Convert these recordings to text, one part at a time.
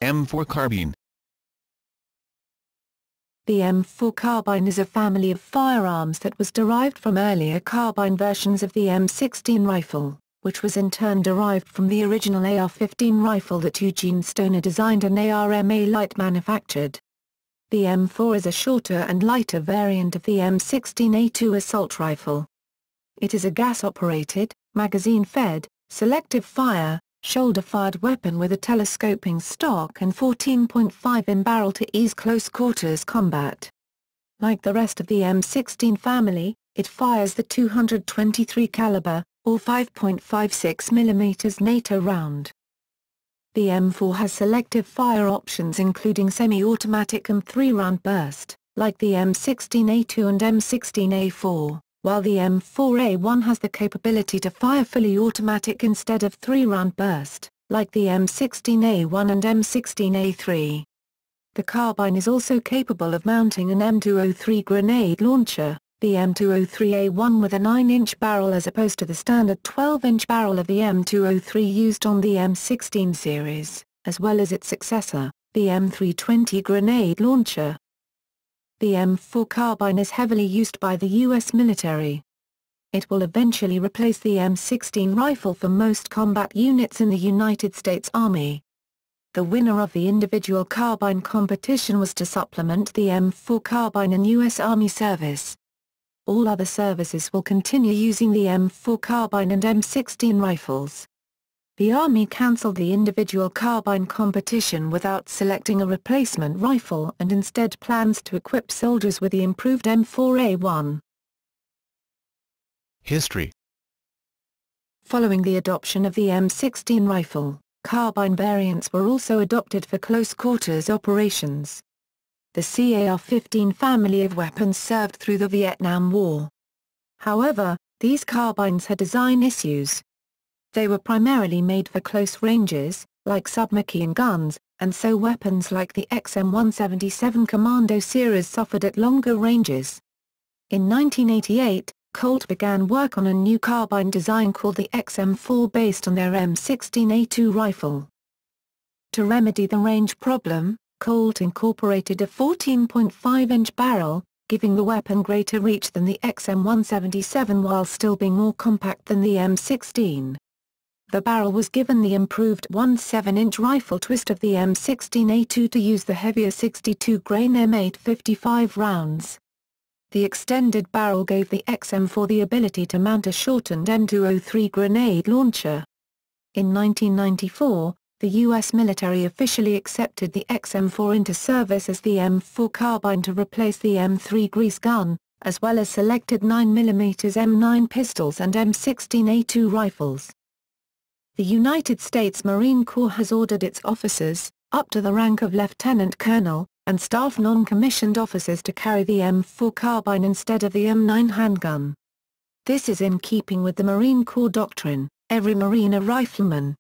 M4 carbine. The M4 carbine is a family of firearms that was derived from earlier carbine versions of the M16 rifle, which was in turn derived from the original AR-15 rifle that Eugene Stoner designed and ArmaLite manufactured. The M4 is a shorter and lighter variant of the M16A2 assault rifle. It is a gas-operated, magazine-fed, selective fire, shoulder-fired weapon with a telescoping stock and 14.5 in barrel to ease close-quarters combat. Like the rest of the M16 family, it fires the 223 caliber, or 5.56 mm NATO round. The M4 has selective fire options including semi-automatic and 3-round burst, like the M16A2 and M16A4, while the M4A1 has the capability to fire fully automatic instead of 3-round burst, like the M16A1 and M16A3. The carbine is also capable of mounting an M203 grenade launcher, the M203A1 with a 9-inch barrel as opposed to the standard 12-inch barrel of the M203 used on the M16 series, as well as its successor, the M320 grenade launcher. The M4 carbine is heavily used by the U.S. military. It will eventually replace the M16 rifle for most combat units in the United States Army. The winner of the individual carbine competition was to supplement the M4 carbine in U.S. Army service. All other services will continue using the M4 carbine and M16 rifles. The Army cancelled the individual carbine competition without selecting a replacement rifle and instead plans to equip soldiers with the improved M4A1. History. Following the adoption of the M16 rifle, carbine variants were also adopted for close-quarters operations. The AR-15 family of weapons served through the Vietnam War. However, these carbines had design issues. They were primarily made for close ranges, like submachine guns, and so weapons like the XM177 Commando series suffered at longer ranges. In 1988, Colt began work on a new carbine design called the XM4 based on their M16A2 rifle. To remedy the range problem, Colt incorporated a 14.5-inch barrel, giving the weapon greater reach than the XM177 while still being more compact than the M16. The barrel was given the improved 17-inch rifle twist of the M16A2 to use the heavier 62-grain M855 rounds. The extended barrel gave the XM4 the ability to mount a shortened M203 grenade launcher. In 1994, the U.S. military officially accepted the XM4 into service as the M4 carbine to replace the M3 grease gun, as well as selected 9mm M9 pistols and M16A2 rifles. The United States Marine Corps has ordered its officers, up to the rank of lieutenant colonel, and staff non-commissioned officers to carry the M4 carbine instead of the M9 handgun. This is in keeping with the Marine Corps doctrine, every Marine a rifleman.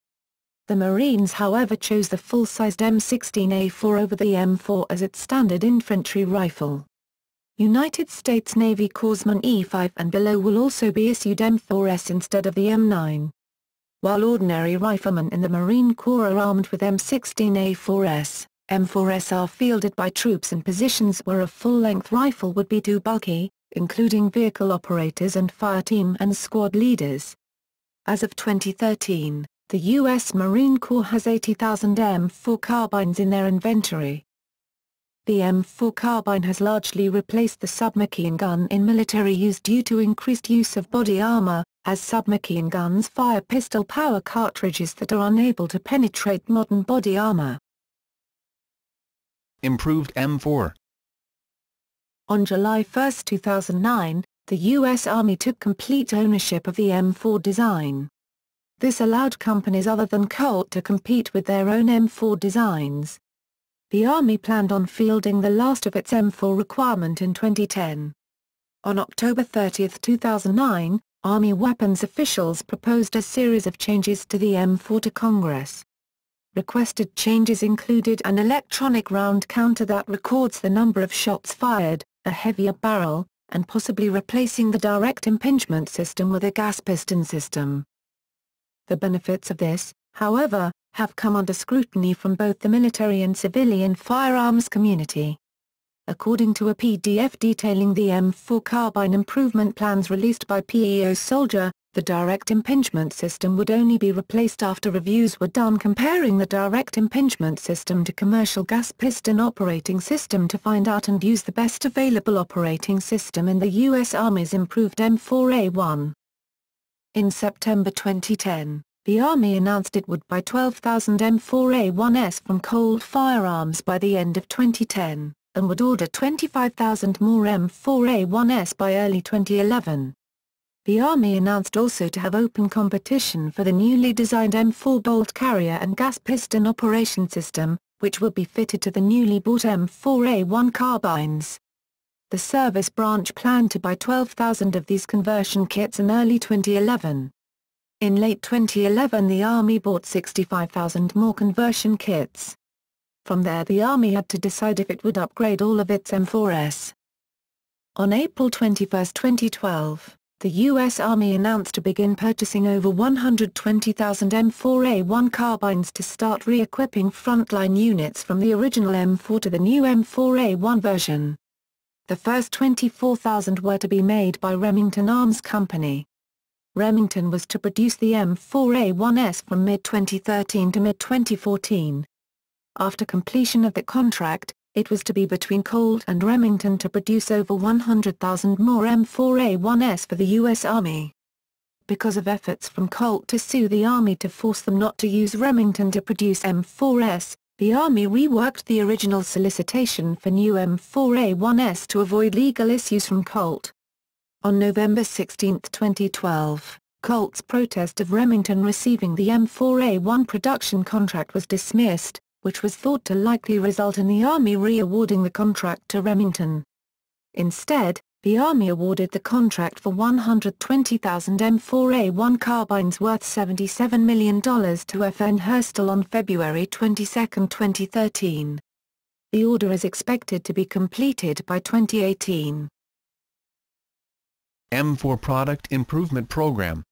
The Marines however chose the full-sized M16A4 over the M4 as its standard infantry rifle. United States Navy Corpsmen E5 and below will also be issued M4s instead of the M9. While ordinary riflemen in the Marine Corps are armed with M16A4s, M4s are fielded by troops in positions where a full-length rifle would be too bulky, including vehicle operators and fireteam and squad leaders. As of 2013, the U.S. Marine Corps has 80,000 M4 carbines in their inventory. The M4 carbine has largely replaced the submachine gun in military use due to increased use of body armor, as submachine guns fire pistol power cartridges that are unable to penetrate modern body armor. Improved M4. On July 1, 2009, the U.S. Army took complete ownership of the M4 design. This allowed companies other than Colt to compete with their own M4 designs. The Army planned on fielding the last of its M4 requirement in 2010. On October 30, 2009, Army weapons officials proposed a series of changes to the M4 to Congress. Requested changes included an electronic round counter that records the number of shots fired, a heavier barrel, and possibly replacing the direct impingement system with a gas piston system. The benefits of this, however, have come under scrutiny from both the military and civilian firearms community. According to a PDF detailing the M4 carbine improvement plans released by PEO Soldier, the direct impingement system would only be replaced after reviews were done comparing the direct impingement system to commercial gas piston operating system to find out and use the best available operating system in the U.S. Army's improved M4A1. In September 2010, the Army announced it would buy 12,000 M4A1s from Colt Firearms by the end of 2010, and would order 25,000 more M4A1s by early 2011. The Army announced also to have open competition for the newly designed M4 bolt carrier and gas piston operation system, which will be fitted to the newly bought M4A1 carbines. The service branch planned to buy 12,000 of these conversion kits in early 2011. In late 2011 the Army bought 65,000 more conversion kits. From there the Army had to decide if it would upgrade all of its M4s. On April 21, 2012, the U.S. Army announced to begin purchasing over 120,000 M4A1 carbines to start re-equipping frontline units from the original M4 to the new M4A1 version. The first 24,000 were to be made by Remington Arms Company. Remington was to produce the M4A1s from mid-2013 to mid-2014. After completion of the contract, it was to be between Colt and Remington to produce over 100,000 more M4A1s for the U.S. Army. Because of efforts from Colt to sue the Army to force them not to use Remington to produce M4s, the Army reworked the original solicitation for new M4A1s to avoid legal issues from Colt. On November 16, 2012, Colt's protest of Remington receiving the M4A1 production contract was dismissed, which was thought to likely result in the Army re-awarding the contract to Remington. Instead, the Army awarded the contract for 120,000 M4A1 carbines worth $77 million to FN Herstal on February 22, 2013. The order is expected to be completed by 2018. M4 Product Improvement Program.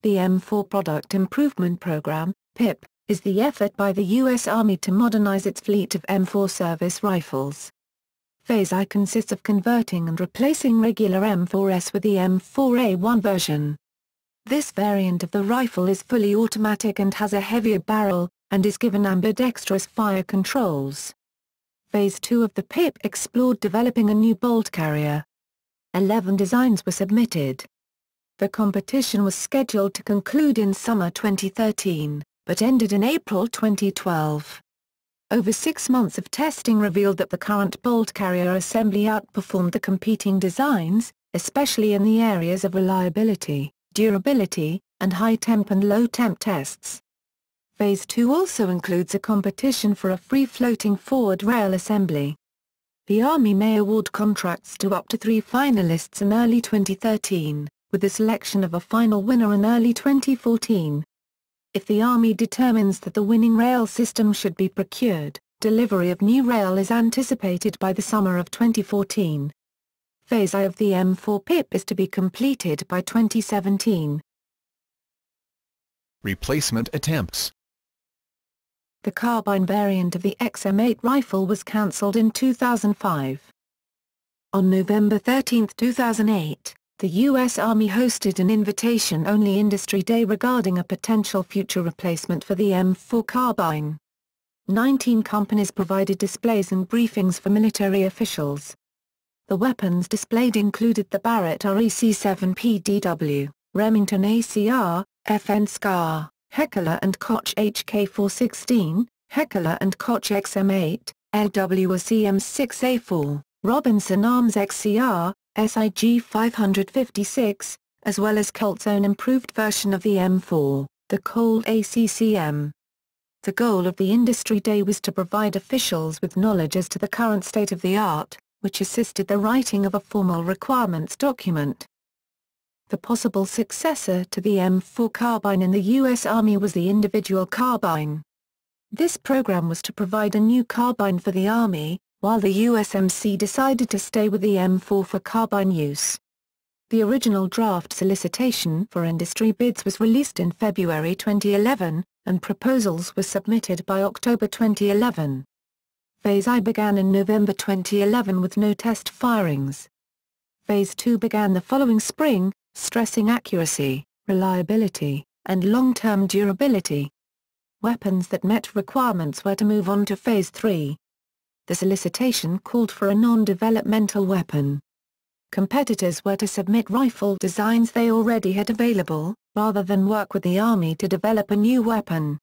The M4 Product Improvement Program, PIP, is the effort by the U.S. Army to modernize its fleet of M4 service rifles. Phase I consists of converting and replacing regular M4s with the M4A1 version. This variant of the rifle is fully automatic and has a heavier barrel, and is given ambidextrous fire controls. Phase II of the PIP explored developing a new bolt carrier. 11 designs were submitted. The competition was scheduled to conclude in summer 2013, but ended in April 2012. Over 6 months of testing revealed that the current bolt carrier assembly outperformed the competing designs, especially in the areas of reliability, durability, and high-temp and low-temp tests. Phase II also includes a competition for a free-floating forward rail assembly. The Army may award contracts to up to 3 finalists in early 2013, with the selection of a final winner in early 2014. If the Army determines that the winning rail system should be procured, delivery of new rail is anticipated by the summer of 2014. Phase I of the M4 PIP is to be completed by 2017. Replacement attempts. The carbine variant of the XM8 rifle was cancelled in 2005. On November 13, 2008, the U.S. Army hosted an invitation-only industry day regarding a potential future replacement for the M4 carbine. 19 companies provided displays and briefings for military officials. The weapons displayed included the Barrett REC-7 PDW, Remington ACR, FN SCAR, Heckler & Koch HK416, Heckler & Koch XM8, LWC M6A4, Robinson Arms XCR, SIG 556, as well as Colt's own improved version of the M4, the Colt ACCM. The goal of the Industry Day was to provide officials with knowledge as to the current state of the art, which assisted the writing of a formal requirements document. The possible successor to the M4 carbine in the U.S. Army was the individual carbine. This program was to provide a new carbine for the Army, while the USMC decided to stay with the M4 for carbine use. The original draft solicitation for industry bids was released in February 2011, and proposals were submitted by October 2011. Phase I began in November 2011 with no test firings. Phase II began the following spring, stressing accuracy, reliability, and long-term durability. Weapons that met requirements were to move on to Phase III. The solicitation called for a non-developmental weapon. Competitors were to submit rifle designs they already had available, rather than work with the Army to develop a new weapon.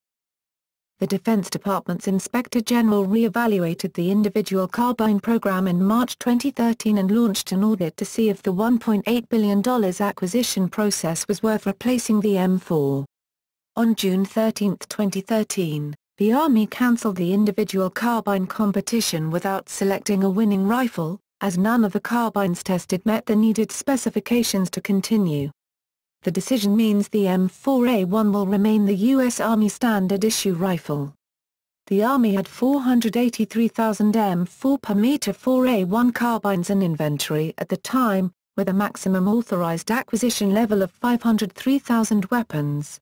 The Defense Department's Inspector General re-evaluated the individual carbine program in March 2013 and launched an audit to see if the $1.8 billion acquisition process was worth replacing the M4. On June 13, 2013, the Army cancelled the individual carbine competition without selecting a winning rifle, as none of the carbines tested met the needed specifications to continue. The decision means the M4A1 will remain the U.S. Army standard issue rifle. The Army had 483,000 M4 per meter 4A1 carbines in inventory at the time, with a maximum authorized acquisition level of 503,000 weapons.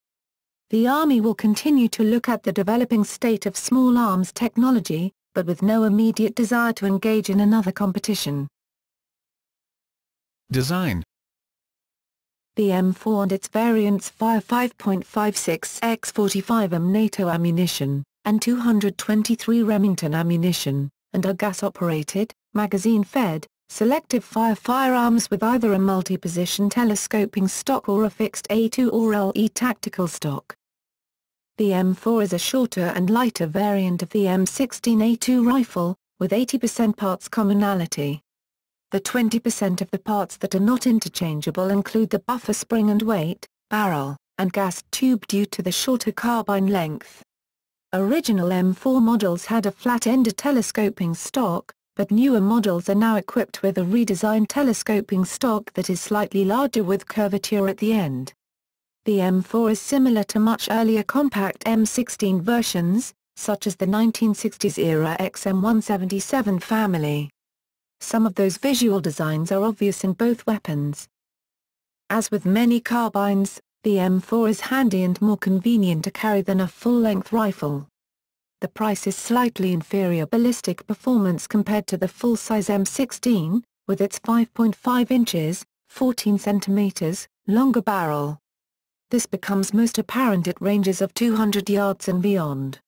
The Army will continue to look at the developing state of small arms technology, but with no immediate desire to engage in another competition. Design. The M4 and its variants fire 5.56x45mm NATO ammunition, and 223 Remington ammunition, and are gas-operated, magazine-fed, selective firearms with either a multi-position telescoping stock or a fixed A2 or LE tactical stock. The M4 is a shorter and lighter variant of the M16A2 rifle, with 80% parts commonality. The 20% of the parts that are not interchangeable include the buffer spring and weight, barrel, and gas tube due to the shorter carbine length. Original M4 models had a flat-ended telescoping stock, but newer models are now equipped with a redesigned telescoping stock that is slightly larger with curvature at the end. The M4 is similar to much earlier compact M16 versions, such as the 1960s-era XM177 family. Some of those visual designs are obvious in both weapons. As with many carbines, the M4 is handy and more convenient to carry than a full-length rifle. The price is slightly inferior ballistic performance compared to the full-size M16, with its 5.5 inches, 14 centimeters, longer barrel. This becomes most apparent at ranges of 200 yards and beyond.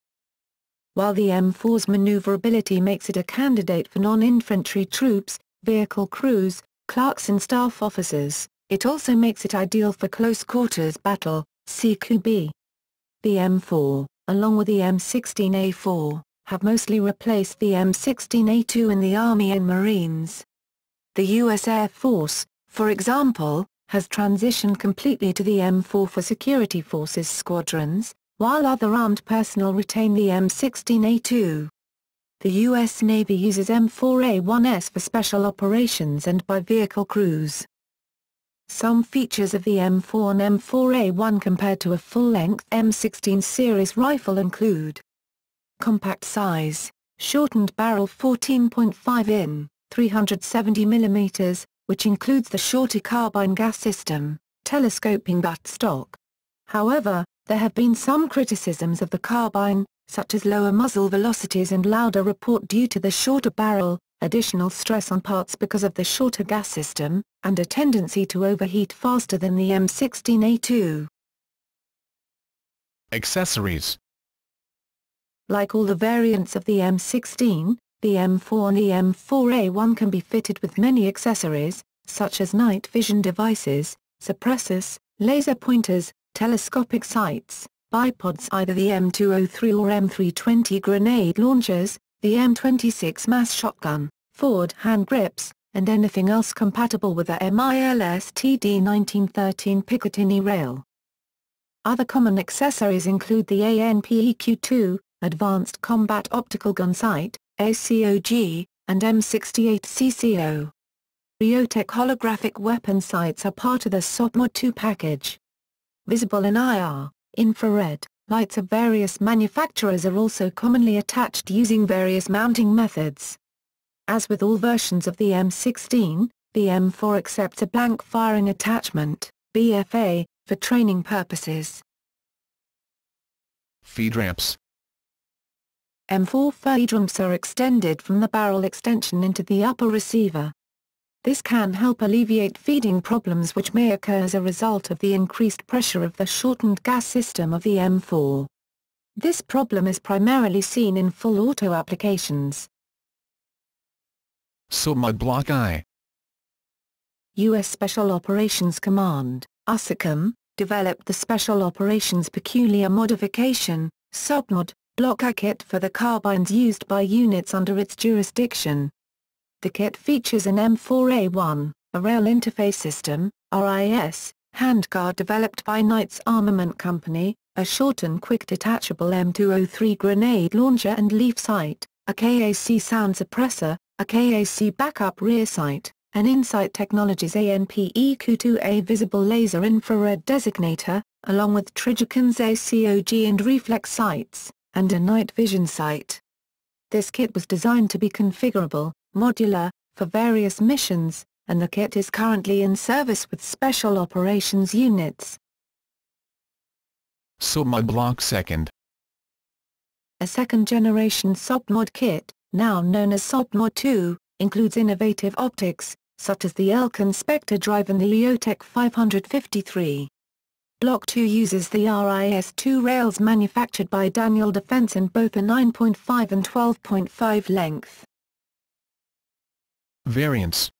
While the M4's maneuverability makes it a candidate for non-infantry troops, vehicle crews, clerks and staff officers, it also makes it ideal for close-quarters battle, CQB. The M4, along with the M16A4, have mostly replaced the M16A2 in the Army and Marines. The U.S. Air Force, for example, has transitioned completely to the M4 for security forces squadrons, while other armed personnel retain the M16A2. The U.S. Navy uses M4A1s for special operations and by vehicle crews. Some features of the M4 and M4A1 compared to a full-length M16 series rifle include: compact size, shortened barrel 14.5 in, 370 mm, which includes the shorter carbine gas system, telescoping butt stock. However, there have been some criticisms of the carbine, such as lower muzzle velocities and louder report due to the shorter barrel, additional stress on parts because of the shorter gas system, and a tendency to overheat faster than the M16A2. Accessories. Like all the variants of the M16, the M4 and the M4A1 can be fitted with many accessories, such as night vision devices, suppressors, laser pointers, telescopic sights, bipods, either the M203 or M320 grenade launchers, the M26 mass shotgun, forward hand grips, and anything else compatible with the MILS TD 1913 Picatinny rail. Other common accessories include the ANPEQ-2, Advanced Combat Optical Gun Sight, ACOG, and M68 CCO. Riotech holographic weapon sights are part of the SOPMOD 2 package. Visible in IR, infrared, lights of various manufacturers are also commonly attached using various mounting methods. As with all versions of the M16, the M4 accepts a blank firing attachment, BFA, for training purposes. Feed ramps. M4 feed ramps are extended from the barrel extension into the upper receiver. This can help alleviate feeding problems which may occur as a result of the increased pressure of the shortened gas system of the M4. This problem is primarily seen in full auto applications. Submod Block I. U.S. Special Operations Command, USACOM, developed the Special Operations Peculiar Modification, submod, Block I kit for the carbines used by units under its jurisdiction. The kit features an M4A1, a rail interface system, RIS, handguard developed by Knight's Armament Company, a short and quick detachable M203 grenade launcher and leaf sight, a KAC sound suppressor, a KAC backup rear sight, an Insight Technologies ANPEQ-2A visible laser infrared designator, along with Trigecon's ACOG and reflex sights, and a night vision sight. This kit was designed to be configurable, modular, for various missions, and the kit is currently in service with Special Operations units. Submod Block II. A second-generation submod kit, now known as submod 2, includes innovative optics, such as the Elkin Spectre drive and the EOTech 553. Block 2 uses the RIS-2 rails manufactured by Daniel Defense in both a 9.5 and 12.5 length. Variants.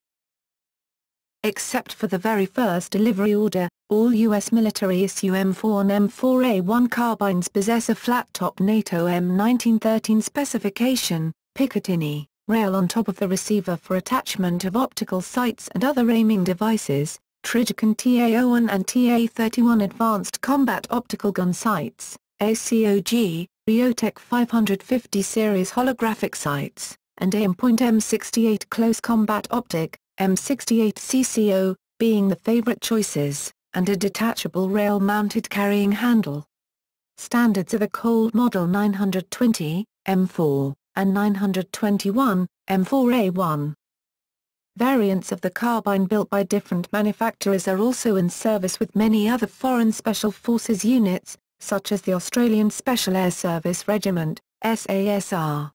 Except for the very first delivery order, all U.S. military-issue M4 and M4A1 carbines possess a flat-top NATO M1913 specification, Picatinny, rail on top of the receiver for attachment of optical sights and other aiming devices, Trigicon TA-01 and TA-31 advanced combat optical gun sights, ACOG, EOTech 550 series holographic sights, and aimpoint M68 close combat optic, M68 CCO, being the favorite choices, and a detachable rail-mounted carrying handle. Standards are the Colt Model 920, M4, and 921, M4A1. Variants of the carbine built by different manufacturers are also in service with many other foreign Special Forces units, such as the Australian Special Air Service Regiment, SASR.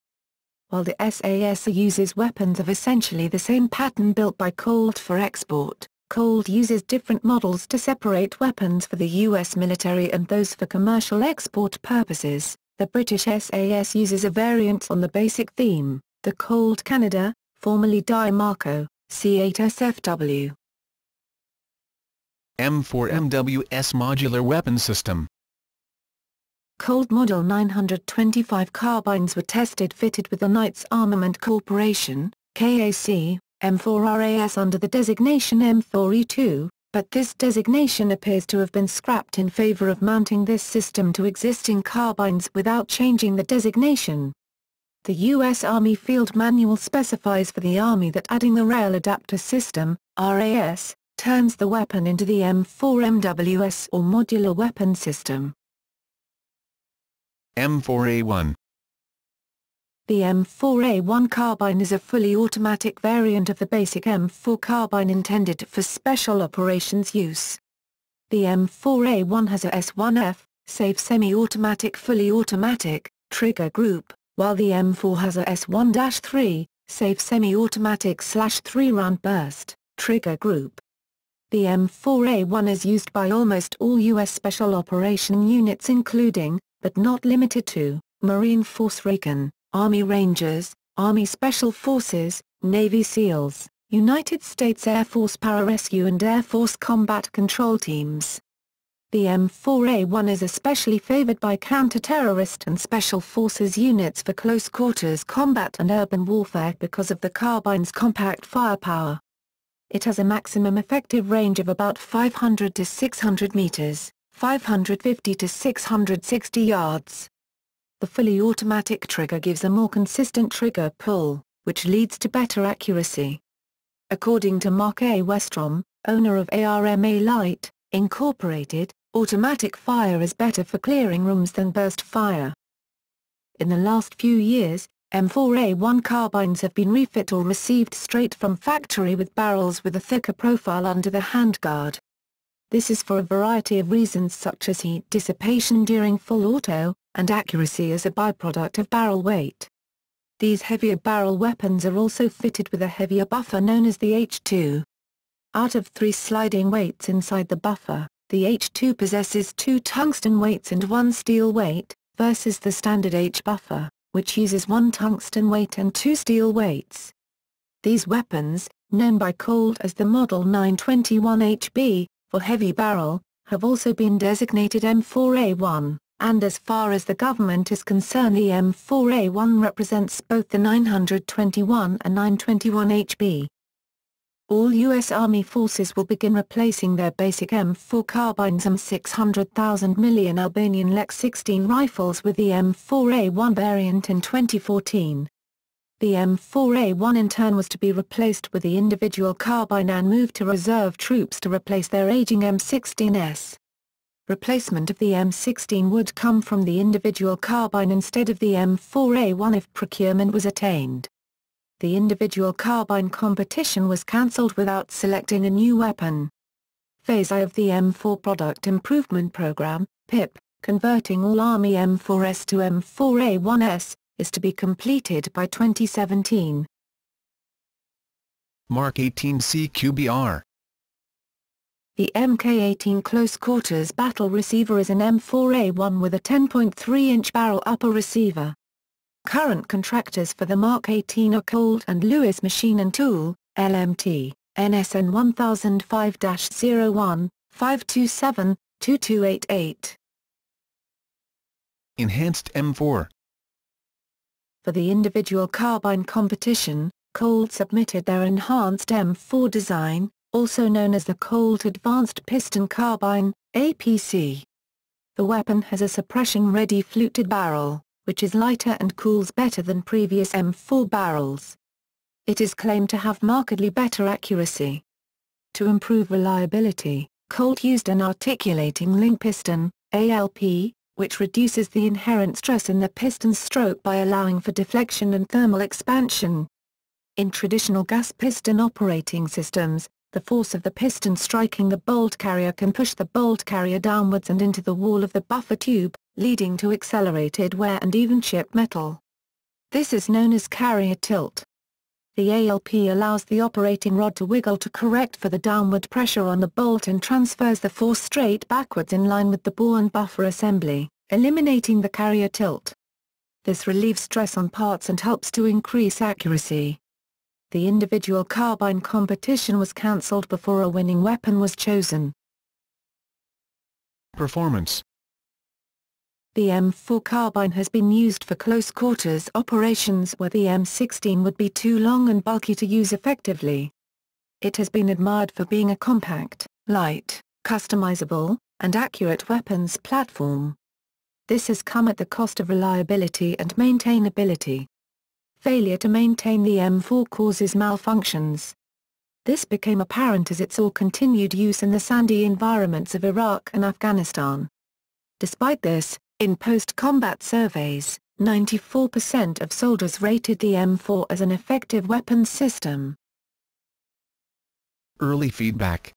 While the SASR uses weapons of essentially the same pattern built by Colt for export, Colt uses different models to separate weapons for the U.S. military and those for commercial export purposes. The British SAS uses a variant on the basic theme, the Colt Canada, formerly Di Marco, C8SFW. M4MWS Modular Weapon System. Colt Model 925 carbines were tested fitted with the Knights Armament Corporation, KAC, M4RAS under the designation M4E2, but this designation appears to have been scrapped in favor of mounting this system to existing carbines without changing the designation. The U.S. Army Field Manual specifies for the Army that adding the Rail Adapter System, RAS, turns the weapon into the M4MWS or Modular Weapon System. M4A1. The M4A1 carbine is a fully automatic variant of the basic M4 carbine intended for special operations use. The M4A1 has a S1F, safe semi-automatic fully automatic, trigger group, while the M4 has a S1-3, safe semi-automatic /3-round burst, trigger group. The M4A1 is used by almost all U.S. Special Operation units including, but not limited to, Marine Force Recon, Army Rangers, Army Special Forces, Navy SEALs, United States Air Force Pararescue and Air Force Combat Control Teams. The M4A1 is especially favored by counter-terrorist and Special Forces units for close quarters combat and urban warfare because of the carbine's compact firepower. It has a maximum effective range of about 500 to 600 meters, 550 to 660 yards. The fully automatic trigger gives a more consistent trigger pull, which leads to better accuracy. According to Mark A. Westrom, owner of ArmaLite, Incorporated, automatic fire is better for clearing rooms than burst fire. In the last few years, M4A1 carbines have been refit or received straight from factory with barrels with a thicker profile under the handguard. This is for a variety of reasons such as heat dissipation during full auto, and accuracy as a byproduct of barrel weight. These heavier barrel weapons are also fitted with a heavier buffer known as the H2. Out of 3 sliding weights inside the buffer, the H2 possesses 2 tungsten weights and 1 steel weight, versus the standard H buffer, which uses 1 tungsten weight and 2 steel weights. These weapons, known by Colt as the Model 921 HB, for heavy barrel, have also been designated M4A1, and as far as the government is concerned the M4A1 represents both the 921 and 921 HB. All U.S. Army forces will begin replacing their basic M4 carbines M600,000 million Albanian Lek 16 rifles with the M4A1 variant in 2014. The M4A1 in turn was to be replaced with the individual carbine and moved to reserve troops to replace their aging M16s. Replacement of the M16 would come from the individual carbine instead of the M4A1 if procurement was attained. The individual carbine competition was cancelled without selecting a new weapon. Phase I of the M4 Product Improvement Program, PIP, converting all Army M4S to M4A1s, is to be completed by 2017. Mark 18 CQBR. The Mk18 Close Quarters Battle Receiver is an M4A1 with a 10.3-inch barrel upper receiver. Current contractors for the Mark 18 are Colt and Lewis Machine & Tool, LMT, NSN 1005-01, 527, 2288. Enhanced M4. For the individual carbine competition, Colt submitted their enhanced M4 design, also known as the Colt Advanced Piston Carbine, APC. The weapon has a suppression-ready fluted barrel, which is lighter and cools better than previous M4 barrels. It is claimed to have markedly better accuracy. To improve reliability, Colt used an articulating link piston, ALP, which reduces the inherent stress in the piston's stroke by allowing for deflection and thermal expansion. In traditional gas piston operating systems, the force of the piston striking the bolt carrier can push the bolt carrier downwards and into the wall of the buffer tube, leading to accelerated wear and even chipped metal. This is known as carrier tilt. The ALP allows the operating rod to wiggle to correct for the downward pressure on the bolt and transfers the force straight backwards in line with the bore and buffer assembly, eliminating the carrier tilt. This relieves stress on parts and helps to increase accuracy. The individual carbine competition was cancelled before a winning weapon was chosen. Performance. The M4 carbine has been used for close quarters operations where the M16 would be too long and bulky to use effectively. It has been admired for being a compact, light, customizable, and accurate weapons platform. This has come at the cost of reliability and maintainability. Failure to maintain the M4 causes malfunctions. This became apparent as it saw continued use in the sandy environments of Iraq and Afghanistan. Despite this, in post-combat surveys, 94% of soldiers rated the M4 as an effective weapons system. Early feedback.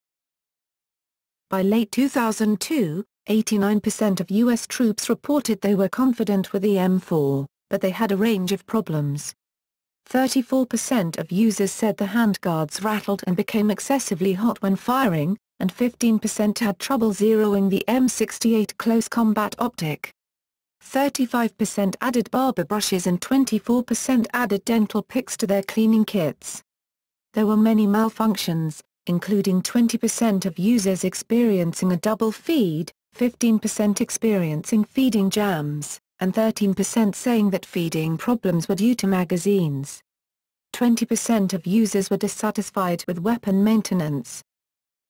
By late 2002, 89% of U.S. troops reported they were confident with the M4, but they had a range of problems. 34% of users said the handguards rattled and became excessively hot when firing, and 15% had trouble zeroing the M68 close combat optic. 35% added barber brushes and 24% added dental picks to their cleaning kits. There were many malfunctions, including 20% of users experiencing a double feed, 15% experiencing feeding jams, and 13% saying that feeding problems were due to magazines. 20% of users were dissatisfied with weapon maintenance.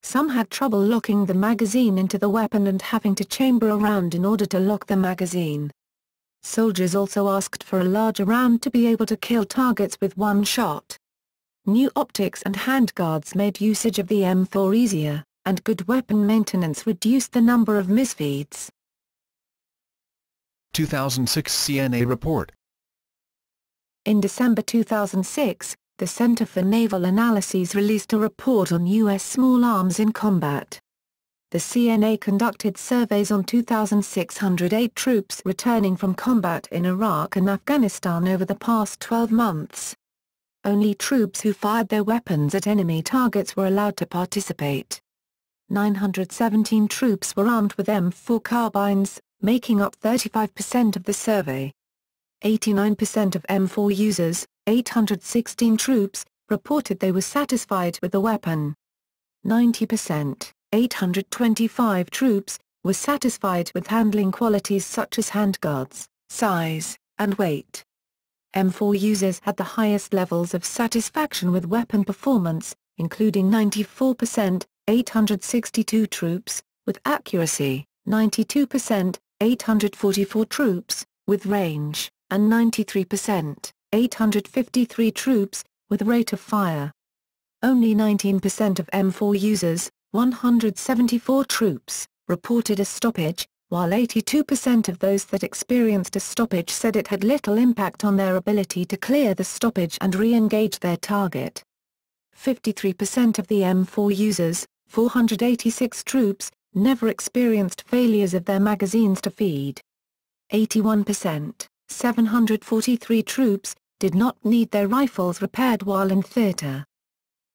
Some had trouble locking the magazine into the weapon and having to chamber a round in order to lock the magazine. Soldiers also asked for a larger round to be able to kill targets with one shot. New optics and handguards made usage of the M4 easier, and good weapon maintenance reduced the number of misfeeds. 2006 CNA report. In December 2006, the Center for Naval Analyses released a report on U.S. small arms in combat. The CNA conducted surveys on 2,608 troops returning from combat in Iraq and Afghanistan over the past 12 months. Only troops who fired their weapons at enemy targets were allowed to participate. 917 troops were armed with M4 carbines, making up 35% of the survey. 89% of M4 users, 816 troops, reported they were satisfied with the weapon. 90%, 825 troops, were satisfied with handling qualities such as handguards, size, and weight. M4 users had the highest levels of satisfaction with weapon performance, including 94%, 862 troops, with accuracy, 92%, 844 troops, with range, and 93%, 853 troops, with rate of fire. Only 19% of M4 users, 174 troops, reported a stoppage, while 82% of those that experienced a stoppage said it had little impact on their ability to clear the stoppage and re-engage their target. 53% of the M4 users, 486 troops, never experienced failures of their magazines to feed. 81%, 743 troops, did not need their rifles repaired while in theater.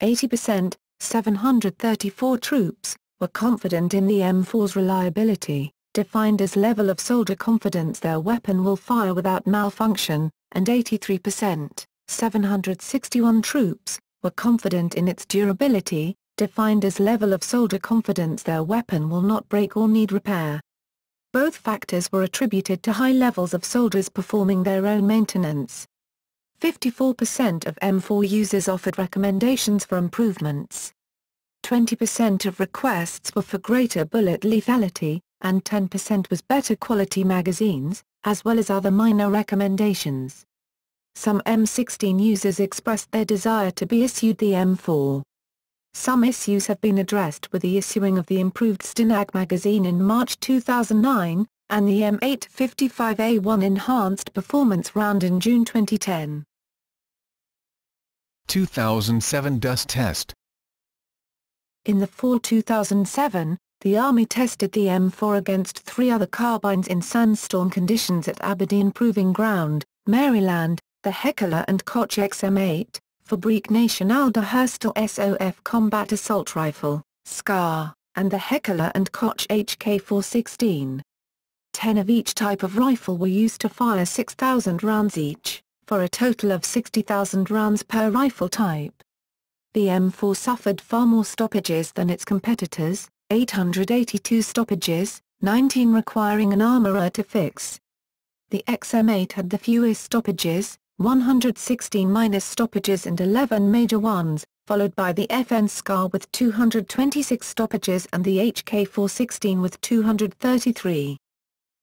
80%, 734 troops, were confident in the M4's reliability, defined as level of soldier confidence their weapon will fire without malfunction, and 83%, 761 troops, were confident in its durability, defined as level of soldier confidence their weapon will not break or need repair. Both factors were attributed to high levels of soldiers performing their own maintenance. 54% of M4 users offered recommendations for improvements. 20% of requests were for greater bullet lethality, and 10% was better quality magazines, as well as other minor recommendations. Some M16 users expressed their desire to be issued the M4. Some issues have been addressed with the issuing of the improved Stenag magazine in March 2009, and the M855A1 enhanced performance round in June 2010. 2007 dust test. In the fall 2007, the Army tested the M4 against 3 other carbines in sandstorm conditions at Aberdeen Proving Ground, Maryland, the Heckler & Koch XM8, Fabrique Nationale de Herstal SOF Combat Assault Rifle, SCAR, and the Heckler & Koch HK416. 10 of each type of rifle were used to fire 6,000 rounds each, for a total of 60,000 rounds per rifle type. The M4 suffered far more stoppages than its competitors, 882 stoppages, 19 requiring an armorer to fix. The XM8 had the fewest stoppages, 116 minor stoppages and 11 major ones, followed by the FN SCAR with 226 stoppages and the HK416 with 233.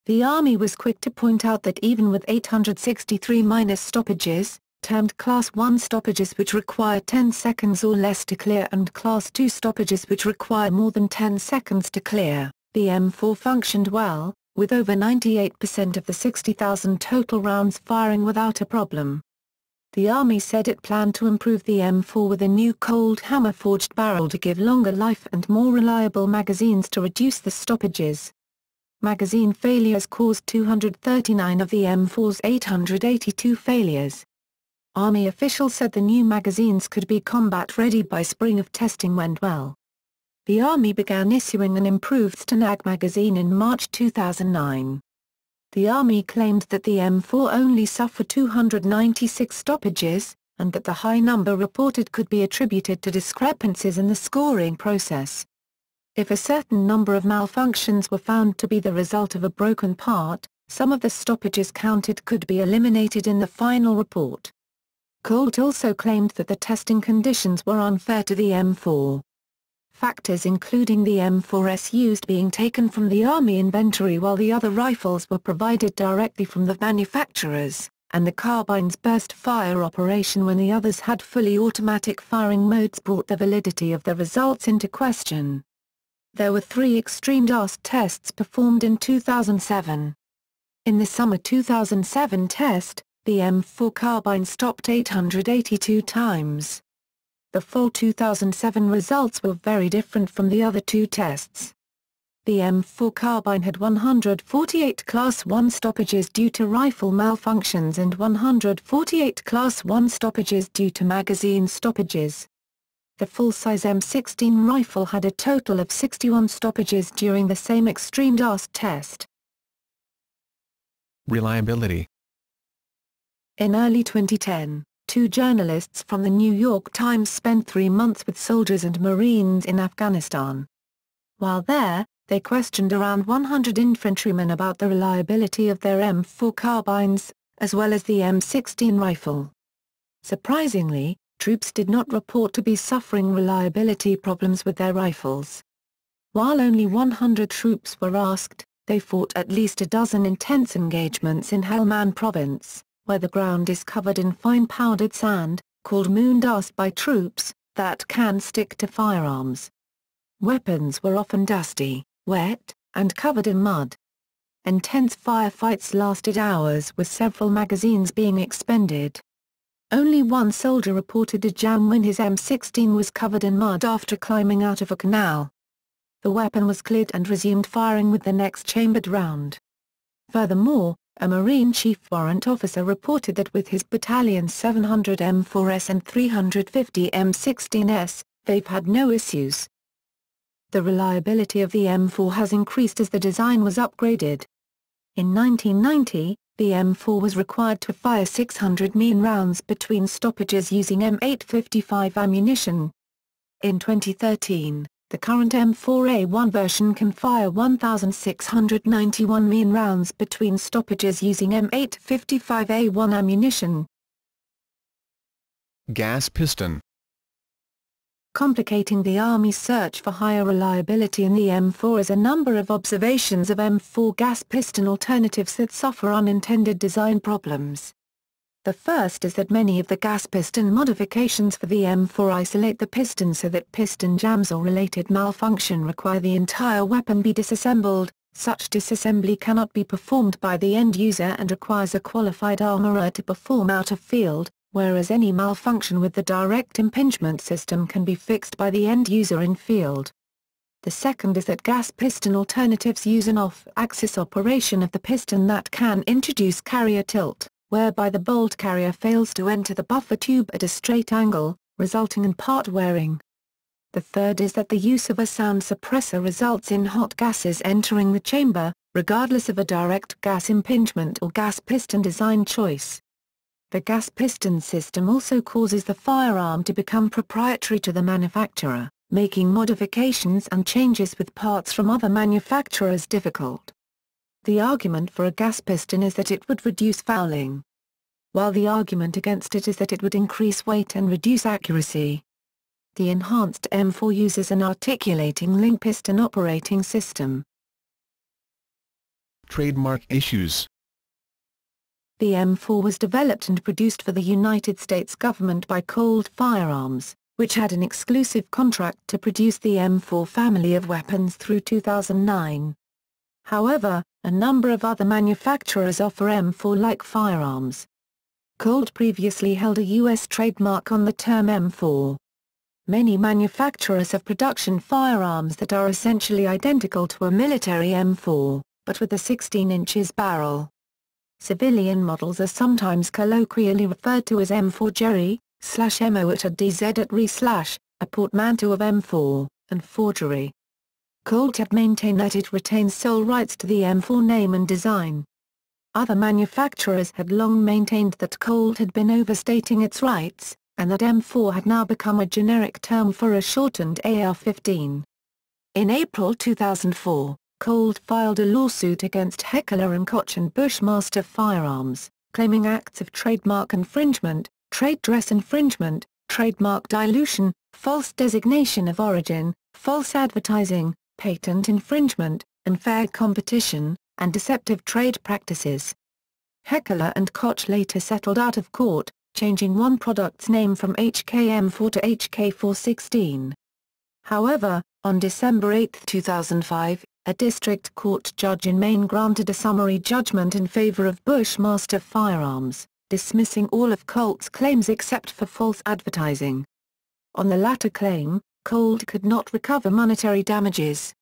The Army was quick to point out that even with 863 minor stoppages, termed Class 1 stoppages which require 10 seconds or less to clear and Class 2 stoppages which require more than 10 seconds to clear, the M4 functioned well, with over 98% of the 60,000 total rounds firing without a problem. The Army said it planned to improve the M4 with a new cold hammer forged barrel to give longer life and more reliable magazines to reduce the stoppages. Magazine failures caused 239 of the M4's 882 failures. Army officials said the new magazines could be combat-ready by spring if testing went well. The Army began issuing an improved Stenag magazine in March 2009. The Army claimed that the M4 only suffered 296 stoppages, and that the high number reported could be attributed to discrepancies in the scoring process. If a certain number of malfunctions were found to be the result of a broken part, some of the stoppages counted could be eliminated in the final report. Colt also claimed that the testing conditions were unfair to the M4. Factors including the M4's used being taken from the Army inventory while the other rifles were provided directly from the manufacturers, and the carbine's burst fire operation when the others had fully automatic firing modes brought the validity of the results into question. There were 3 extreme dust tests performed in 2007. In the summer 2007 test, the M4 carbine stopped 882 times. The fall 2007 results were very different from the other 2 tests. The M4 carbine had 148 Class 1 stoppages due to rifle malfunctions and 148 Class 1 stoppages due to magazine stoppages. The full-size M16 rifle had a total of 61 stoppages during the same extreme dust test. Reliability. In early 2010, two journalists from the New York Times spent 3 months with soldiers and Marines in Afghanistan. While there, they questioned around 100 infantrymen about the reliability of their M4 carbines, as well as the M16 rifle. Surprisingly, troops did not report to be suffering reliability problems with their rifles. While only 100 troops were asked, they fought at least a dozen intense engagements in Helmand province, where the ground is covered in fine powdered sand, called moon dust by troops, that can stick to firearms. Weapons were often dusty, wet, and covered in mud. Intense firefights lasted hours with several magazines being expended. Only one soldier reported a jam when his M16 was covered in mud after climbing out of a canal. The weapon was cleared and resumed firing with the next chambered round. Furthermore, a Marine Chief Warrant Officer reported that with his battalion's 700 M4s and 350 M16s, they've had no issues. The reliability of the M4 has increased as the design was upgraded. In 1990, the M4 was required to fire 600 mean rounds between stoppages using M855 ammunition. In 2013, the current M4A1 version can fire 1,691 mean rounds between stoppages using M855A1 ammunition. Gas piston. Complicating the Army's search for higher reliability in the M4 is a number of observations of M4 gas piston alternatives that suffer unintended design problems. The first is that many of the gas piston modifications for the M4 isolate the piston so that piston jams or related malfunction require the entire weapon be disassembled. Such disassembly cannot be performed by the end user and requires a qualified armorer to perform out of field, whereas any malfunction with the direct impingement system can be fixed by the end user in field. The second is that gas piston alternatives use an off-axis operation of the piston that can introduce carrier tilt, whereby the bolt carrier fails to enter the buffer tube at a straight angle, resulting in part wearing. The third is that the use of a sound suppressor results in hot gases entering the chamber, regardless of a direct gas impingement or gas piston design choice. The gas piston system also causes the firearm to become proprietary to the manufacturer, making modifications and changes with parts from other manufacturers difficult. The argument for a gas piston is that it would reduce fouling, while the argument against it is that it would increase weight and reduce accuracy. The enhanced M4 uses an articulating link piston operating system. Trademark issues. The M4 was developed and produced for the United States government by Colt Firearms, which had an exclusive contract to produce the M4 family of weapons through 2009. However, a number of other manufacturers offer M4-like firearms. Colt previously held a U.S. trademark on the term M4. Many manufacturers have production firearms that are essentially identical to a military M4, but with a 16 inches barrel. Civilian models are sometimes colloquially referred to as M4 Jerry, /MO at a DZ at re/ a portmanteau of M4, and forgery. Colt had maintained that it retains sole rights to the M4 name and design. Other manufacturers had long maintained that Colt had been overstating its rights, and that M4 had now become a generic term for a shortened AR-15. In April 2004, Colt filed a lawsuit against Heckler & Koch and Bushmaster Firearms, claiming acts of trademark infringement, trade dress infringement, trademark dilution, false designation of origin, false advertising, patent infringement, unfair competition, and deceptive trade practices. Heckler & Koch later settled out of court, changing one product's name from HKM4 to HK416. However, on December 8, 2005, a district court judge in Maine granted a summary judgment in favor of Bushmaster Firearms, dismissing all of Colt's claims except for false advertising. On the latter claim, Colt could not recover monetary damages.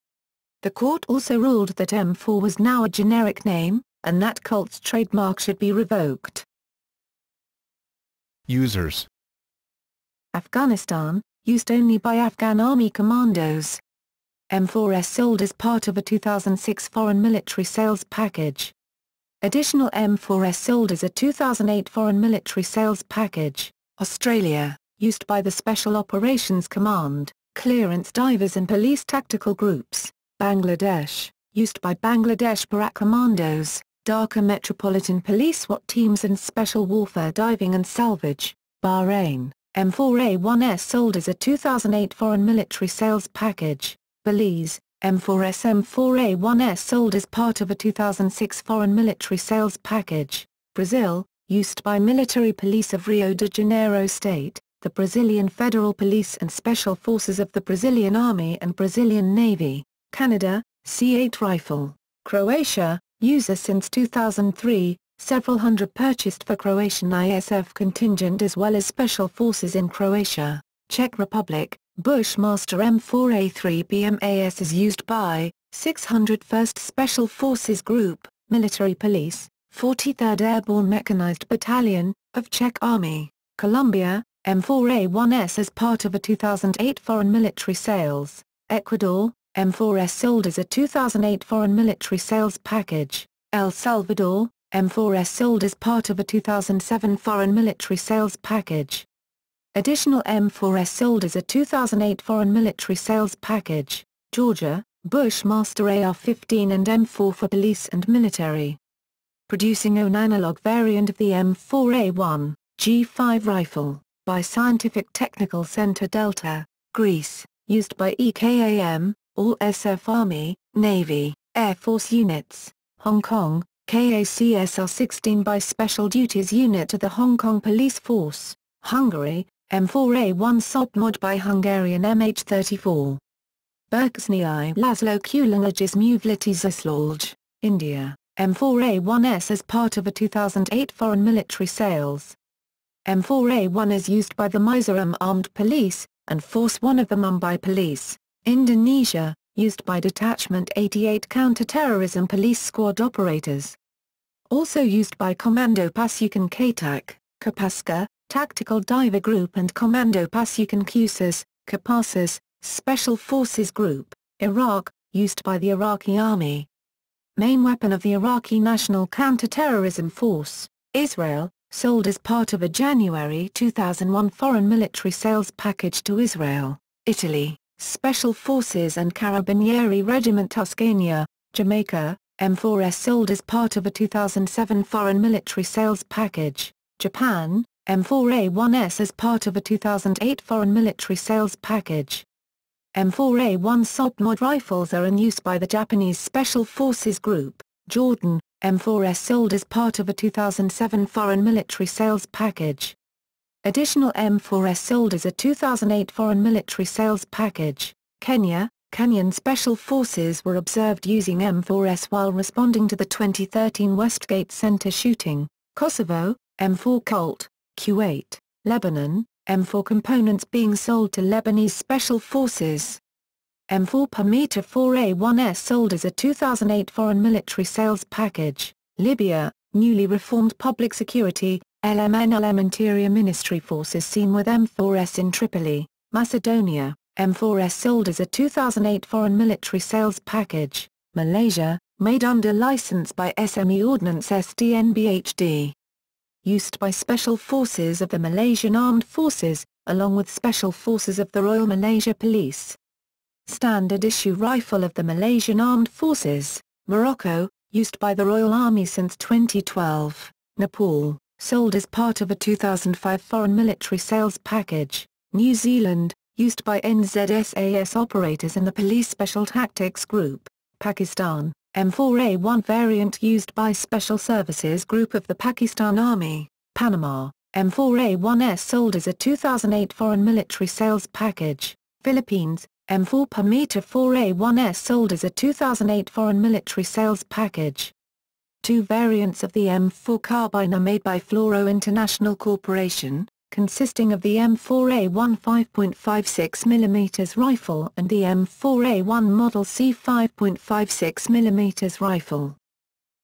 The court also ruled that M4 was now a generic name, and that Colt's trademark should be revoked. Users. Afghanistan, used only by Afghan Army commandos. M4S sold as part of a 2006 foreign military sales package. Additional M4S sold as a 2008 foreign military sales package. Australia, used by the Special Operations Command, clearance divers and police tactical groups. Bangladesh, used by Bangladesh Para Commandos, Dhaka Metropolitan Police SWAT teams and Special Warfare Diving and Salvage. Bahrain, M4A1S sold as a 2008 foreign military sales package. Belize, M4A1S sold as part of a 2006 foreign military sales package. Brazil, used by Military Police of Rio de Janeiro State, the Brazilian Federal Police and Special Forces of the Brazilian Army and Brazilian Navy. Canada, C8 rifle. Croatia, user since 2003, several hundred purchased for Croatian ISF contingent as well as special forces in Croatia. Czech Republic, Bushmaster M4A3 BMAS is used by 601st Special Forces Group, Military Police, 43rd Airborne Mechanized Battalion, of Czech Army. Colombia, M4A1S as part of a 2008 foreign military sales. Ecuador, M4S sold as a 2008 foreign military sales package. El Salvador, M4S sold as part of a 2007 foreign military sales package. Additional M4S sold as a 2008 foreign military sales package. Georgia, Bushmaster AR-15 and M4 for police and military. Producing own analog variant of the M4A1, G5 rifle, by Scientific Technical Center Delta, Greece, used by EKAM, all SF Army, Navy, Air Force units. Hong Kong, KACSR-16 by Special Duties Unit to the Hong Kong Police Force. Hungary, M4A1 sold mod by Hungarian MH34. Bergsnyi Laszlo Kulanages Muvliti Zaslolj, India, M4A1S as part of a 2008 foreign military sales. M4A1 is used by the Mizoram Armed Police, and Force 1 of the Mumbai Police, Indonesia, used by Detachment 88 Counter-Terrorism Police Squad operators. Also used by Commando Pasukan Katak, Kopaska, Tactical Diver Group and Commando Pasukan Qusas, Kopassus, Special Forces Group, Iraq, used by the Iraqi Army. Main weapon of the Iraqi National Counter-Terrorism Force, Israel, sold as part of a January 2001 foreign military sales package to Israel, Italy, Special Forces and Carabinieri Regiment Tuscania, Jamaica, M4S sold as part of a 2007 foreign military sales package, Japan, M4A1S as part of a 2008 foreign military sales package. M4A1 SOP mod rifles are in use by the Japanese Special Forces Group, Jordan, M4S sold as part of a 2007 foreign military sales package. Additional M4S sold as a 2008 foreign military sales package. Kenya, Kenyan Special Forces were observed using M4S while responding to the 2013 Westgate Center shooting. Kosovo, M4 Colt, Kuwait, Lebanon, M4 components being sold to Lebanese Special Forces. M4 Permita 4A1S sold as a 2008 foreign military sales package. Libya, newly reformed Public Security, LMNLM Interior Ministry forces seen with M4S in Tripoli, Macedonia, M4S sold as a 2008 foreign military sales package. Malaysia, made under license by SME Ordnance SDNBHD. Used by Special Forces of the Malaysian Armed Forces, along with Special Forces of the Royal Malaysia Police. Standard issue rifle of the Malaysian Armed Forces, Morocco, used by the Royal Army since 2012. Nepal, sold as part of a 2005 foreign military sales package. New Zealand, used by NZSAS operators in the Police Special Tactics Group. Pakistan, M4A1 variant used by Special Services Group of the Pakistan Army. Panama, M4A1S sold as a 2008 foreign military sales package. Philippines, M4 Permita 4A1S sold as a 2008 foreign military sales package. Two variants of the M4 carbine are made by Floro International Corporation, consisting of the M4A1 5.56mm rifle and the M4A1 Model C 5.56mm rifle.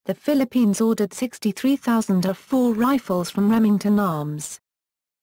The Philippines ordered 63,000 AR-4 rifles from Remington Arms.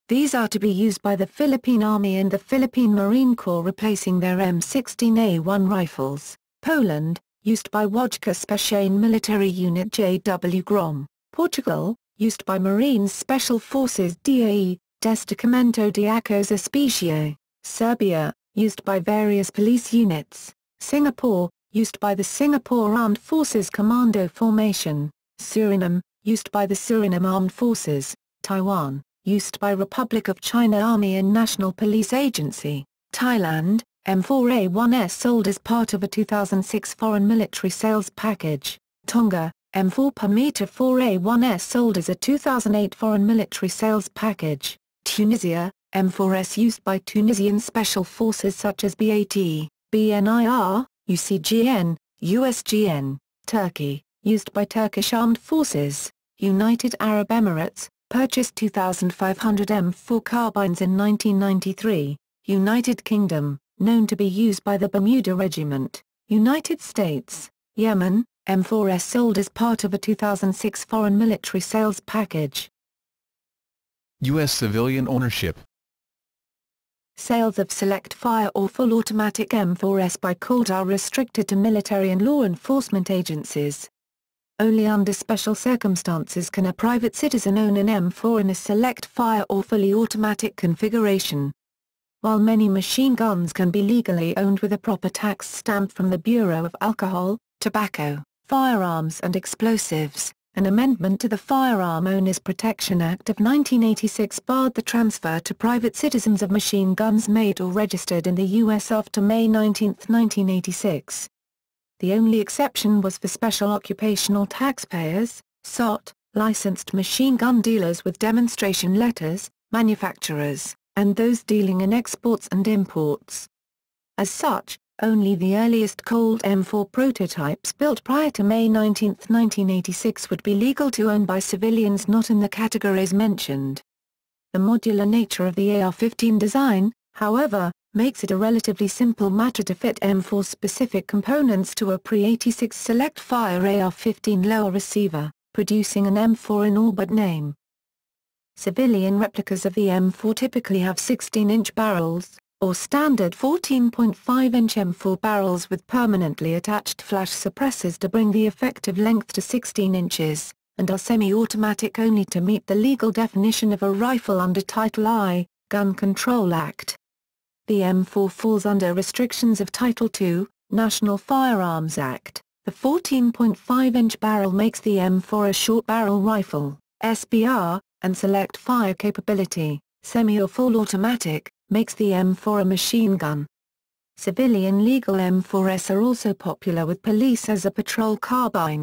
These are to be used by the Philippine Army and the Philippine Marine Corps, replacing their M16A1 rifles. Poland, used by Wojciech Specialny Military Unit JW Grom. Portugal, used by Marines Special Forces DAE, Destacamento de Acos Especiais. Serbia, used by various police units. Singapore, used by the Singapore Armed Forces Commando Formation. Suriname, used by the Suriname Armed Forces. Taiwan, used by Republic of China Army and National Police Agency. Thailand, M4A1S sold as part of a 2006 foreign military sales package. Tonga, M4 Permita 4A1S sold as a 2008 foreign military sales package. Tunisia, M4S used by Tunisian special forces such as BAT, BNIR, UCGN, USGN. Turkey, used by Turkish Armed Forces. United Arab Emirates, purchased 2,500 M4 carbines in 1993. United Kingdom, known to be used by the Bermuda Regiment. United States, Yemen, M4S sold as part of a 2006 foreign military sales package. U.S. civilian ownership. Sales of select fire or full automatic M4S by Colt are restricted to military and law enforcement agencies. Only under special circumstances can a private citizen own an M4 in a select fire or fully automatic configuration. While many machine guns can be legally owned with a proper tax stamp from the Bureau of Alcohol, Tobacco, Firearms and Explosives, an amendment to the Firearm Owners Protection Act of 1986 barred the transfer to private citizens of machine guns made or registered in the U.S. after May 19, 1986. The only exception was for special occupational taxpayers, SOT, licensed machine gun dealers with demonstration letters, manufacturers, and those dealing in exports and imports. As such, only the earliest Colt M4 prototypes built prior to May 19, 1986 would be legal to own by civilians not in the categories mentioned. The modular nature of the AR-15 design, however, makes it a relatively simple matter to fit M4 specific components to a pre-86 select fire AR-15 lower receiver, producing an M4 in all but name. Civilian replicas of the M4 typically have 16-inch barrels, or standard 14.5-inch M4 barrels with permanently attached flash suppressors to bring the effective length to 16 inches, and are semi-automatic only to meet the legal definition of a rifle under Title I, Gun Control Act. The M4 falls under restrictions of Title II, National Firearms Act. The 14.5-inch barrel makes the M4 a short barrel rifle, SBR, and select fire capability, semi or full automatic, makes the M4 a machine gun. Civilian legal M4s are also popular with police as a patrol carbine.